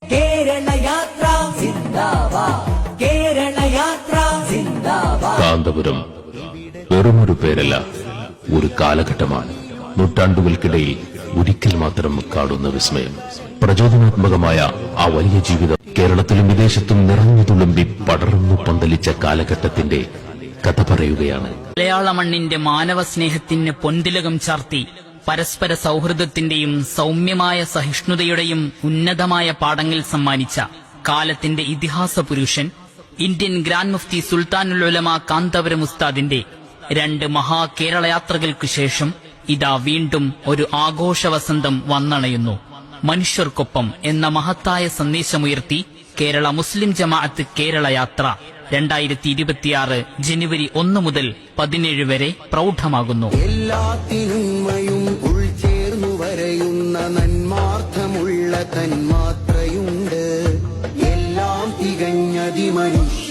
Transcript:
കേരളയാത്ര സിന്ദാബാദ്, കേരളയാത്ര സിന്ദാബാദ്. കാന്തപുരം വെറുമൊരു പേരല്ല, ഒരു കാലഘട്ടമാണ്. നൂറ്റാണ്ടുകൾക്കിടയിൽ ഒരിക്കൽ മാത്രം കാണുന്ന വിസ്മയം. പ്രചോദനാത്മകമായ ആ വലിയ ജീവിതം കേരളത്തിലും വിദേശത്തും നിറഞ്ഞു തുളുമ്പി പടർന്നു പന്തലിച്ച കാലഘട്ടത്തിന്റെ കഥ പറയുകയാണ്. മലയാള മണ്ണിന്റെ മാനവ സ്നേഹത്തിന് പൊൻതിലകം ചാർത്തി പരസ്പര സൗഹൃദത്തിന്റെയും സൗമ്യമായ സഹിഷ്ണുതയുടെയും ഉന്നതമായ പാഠങ്ങൾ സമ്മാനിച്ച കാലത്തിന്റെ ഇതിഹാസ പുരുഷൻ ഇന്ത്യൻ ഗ്രാൻഡ് മുഫ്തി സുൽത്താനുൽ ഉലമ കാന്തപുരം ഉസ്താദിന്റെ 2 മഹാ കേരളയാത്രകൾക്കു ശേഷം ഇതാ വീണ്ടും ഒരു ആഘോഷ വസന്തം വന്നണയുന്നു. മനുഷ്യർക്കൊപ്പം എന്ന മഹത്തായ സന്ദേശമുയർത്തി കേരള മുസ്ലിം ജമാഅത്ത് കേരളയാത്ര 2026 ജനുവരി 1 മുതൽ 17 വരെ പ്രൗഢമാകുന്നു. എല്ലാത്തിനുമയും ഉൾച്ചേർന്നു വരയുന്ന നന്മാർത്ഥമുള്ള തന്മാത്രയുണ്ട്. എല്ലാം തികഞ്ഞതി മനുഷ്യ